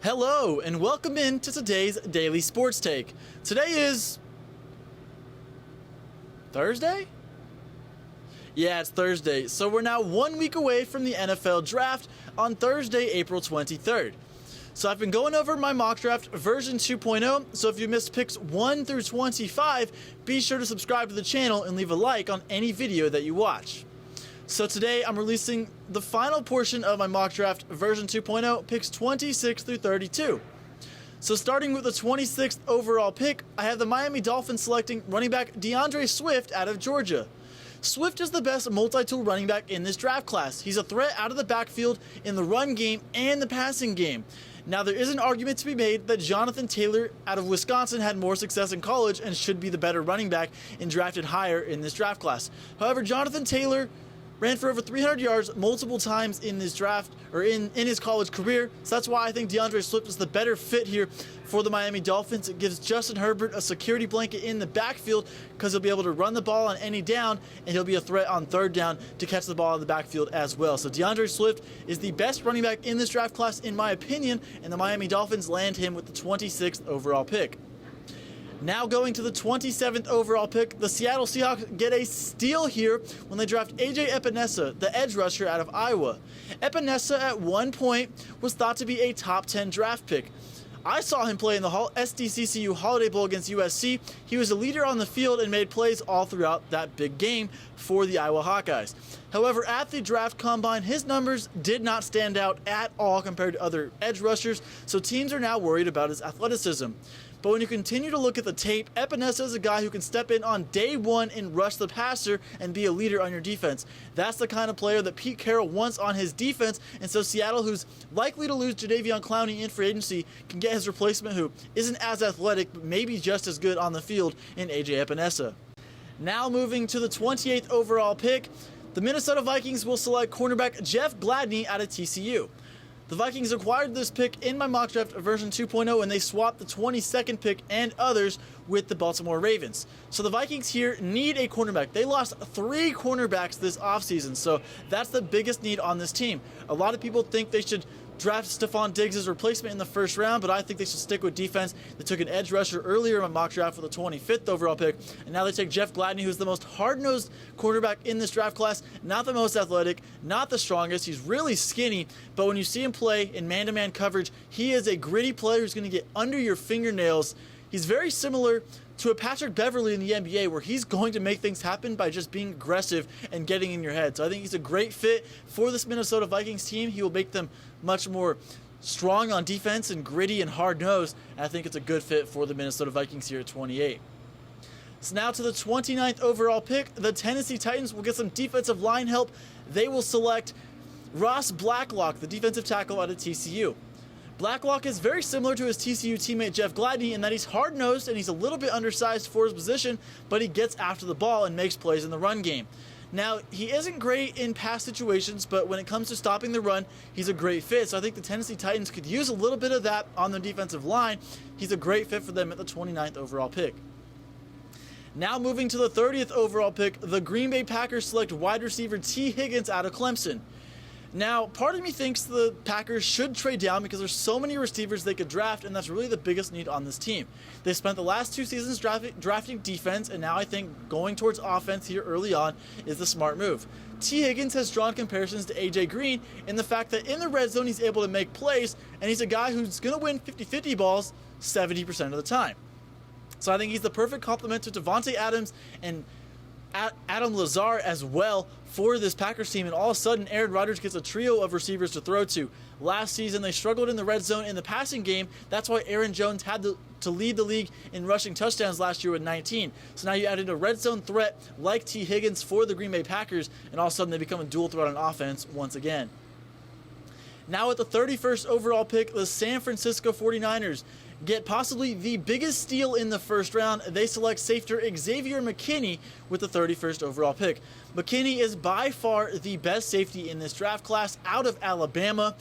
Hello, and welcome in to today's Daily Sports Take. Today is Thursday? Yeah, it's Thursday. So we're now 1 week away from the NFL Draft on Thursday, April 23rd. So I've been going over my mock draft version 2.0, so if you missed picks 1 through 25, be sure to subscribe to the channel and leave a like on any video that you watch. So today I'm releasing the final portion of my mock draft version 2.0, picks 26 through 32. So starting with the 26th overall pick, I have the Miami Dolphins selecting running back DeAndre Swift out of Georgia. Swift is the best multi-tool running back in this draft class. He's a threat out of the backfield in the run game and the passing game. Now, there is an argument to be made that Jonathan Taylor out of Wisconsin had more success in college and should be the better running back and drafted higher in this draft class. However, Jonathan Taylor ran for over 300 yards multiple times in this draft, or in his college career. So that's why I think DeAndre Swift is the better fit here for the Miami Dolphins. It gives Justin Herbert a security blanket in the backfield because he'll be able to run the ball on any down, and he'll be a threat on third down to catch the ball in the backfield as well. So DeAndre Swift is the best running back in this draft class, in my opinion, and the Miami Dolphins land him with the 26th overall pick. Now going to the 27th overall pick, the Seattle Seahawks get a steal here when they draft AJ Epinesa, the edge rusher out of Iowa. Epinesa at one point was thought to be a top 10 draft pick. I saw him play in the SDCCU Holiday Bowl against USC. He was a leader on the field and made plays all throughout that big game for the Iowa Hawkeyes. However, at the draft combine, his numbers did not stand out at all compared to other edge rushers, so teams are now worried about his athleticism. But when you continue to look at the tape, Epinesa is a guy who can step in on day one and rush the passer and be a leader on your defense. That's the kind of player that Pete Carroll wants on his defense, and so Seattle, who's likely to lose Jadeveon Clowney in free agency, can get his replacement who isn't as athletic but maybe just as good on the field in AJ Epinesa. Now moving to the 28th overall pick, the Minnesota Vikings will select cornerback Jeff Gladney out of TCU. The Vikings acquired this pick in my mock draft version 2.0, and they swapped the 22nd pick and others with the Baltimore Ravens. So the Vikings here need a cornerback. They lost 3 cornerbacks this offseason, so that's the biggest need on this team. A lot of people think they should draft Stephon Diggs' replacement in the first round, but I think they should stick with defense. They took an edge rusher earlier in my mock draft for the 25th overall pick, and now they take Jeff Gladney, who's the most hard-nosed quarterback in this draft class, not the most athletic, not the strongest. He's really skinny, but when you see him play in man-to-man coverage, he is a gritty player who's going to get under your fingernails. He's very similar to a Patrick Beverley in the NBA, where he's going to make things happen by just being aggressive and getting in your head. So I think he's a great fit for this Minnesota Vikings team. He will make them much more strong on defense and gritty and hard-nosed. And I think it's a good fit for the Minnesota Vikings here at 28. So now to the 29th overall pick, the Tennessee Titans will get some defensive line help. They will select Ross Blacklock, the defensive tackle out of TCU. Blacklock is very similar to his TCU teammate Jeff Gladney in that he's hard-nosed and he's a little bit undersized for his position, but he gets after the ball and makes plays in the run game. Now, he isn't great in pass situations, but when it comes to stopping the run, he's a great fit. So I think the Tennessee Titans could use a little bit of that on the defensive line. He's a great fit for them at the 29th overall pick. Now moving to the 30th overall pick, the Green Bay Packers select wide receiver T. Higgins out of Clemson. Now, part of me thinks the Packers should trade down because there's so many receivers they could draft, and that's really the biggest need on this team. They spent the last 2 seasons drafting defense, and now I think going towards offense here early on is the smart move. T. Higgins has drawn comparisons to A.J. Green in the fact that in the red zone he's able to make plays, and he's a guy who's going to win 50-50 balls 70% of the time. So I think he's the perfect complement to Davante Adams and Adam Lazard as well for this Packers team, and all of a sudden Aaron Rodgers gets a trio of receivers to throw to. Last season they struggled in the red zone in the passing game. That's why Aaron Jones had to lead the league in rushing touchdowns last year with 19. So now you added a red zone threat like T. Higgins for the Green Bay Packers, and all of a sudden they become a dual threat on offense once again. Now at the 31st overall pick, the San Francisco 49ers get possibly the biggest steal in the first round. They select safety Xavier McKinney with the 31st overall pick. McKinney is by far the best safety in this draft class out of Alabama.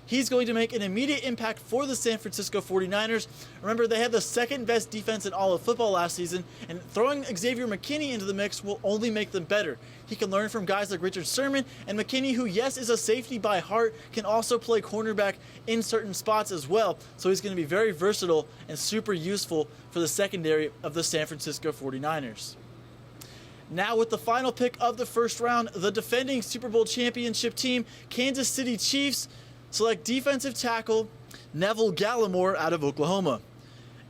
He's going to make an immediate impact for the San Francisco 49ers. Remember, they had the second best defense in all of football last season, and throwing Xavier McKinney into the mix will only make them better. He can learn from guys like Richard Sherman, and McKinney, who, yes, is a safety by heart, can also play cornerback in certain spots as well. So he's going to be very versatile and super useful for the secondary of the San Francisco 49ers. Now with the final pick of the first round, the defending Super Bowl championship team, Kansas City Chiefs, select defensive tackle Neville Gallimore out of Oklahoma.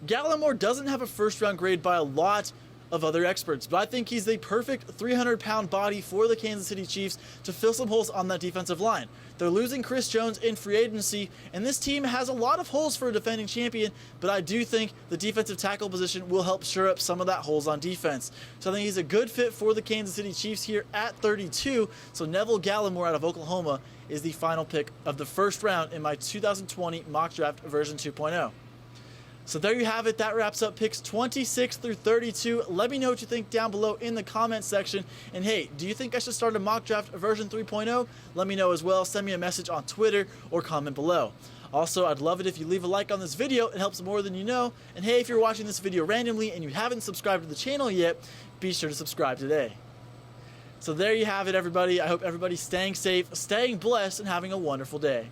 Gallimore doesn't have a first-round grade by a lot of other experts, but I think he's the perfect 300-pound body for the Kansas City Chiefs to fill some holes on that defensive line. They're losing Chris Jones in free agency, and this team has a lot of holes for a defending champion, but I do think the defensive tackle position will help shore up some of that holes on defense. So I think he's a good fit for the Kansas City Chiefs here at 32, so Neville Gallimore out of Oklahoma is the final pick of the first round in my 2020 mock draft version 2.0. So there you have it. That wraps up picks 26 through 32. Let me know what you think down below in the comments section. And hey, do you think I should start a mock draft version 3.0? Let me know as well. Send me a message on Twitter or comment below. Also, I'd love it if you leave a like on this video. It helps more than you know. And hey, if you're watching this video randomly and you haven't subscribed to the channel yet, be sure to subscribe today. So there you have it, everybody. I hope everybody's staying safe, staying blessed, and having a wonderful day.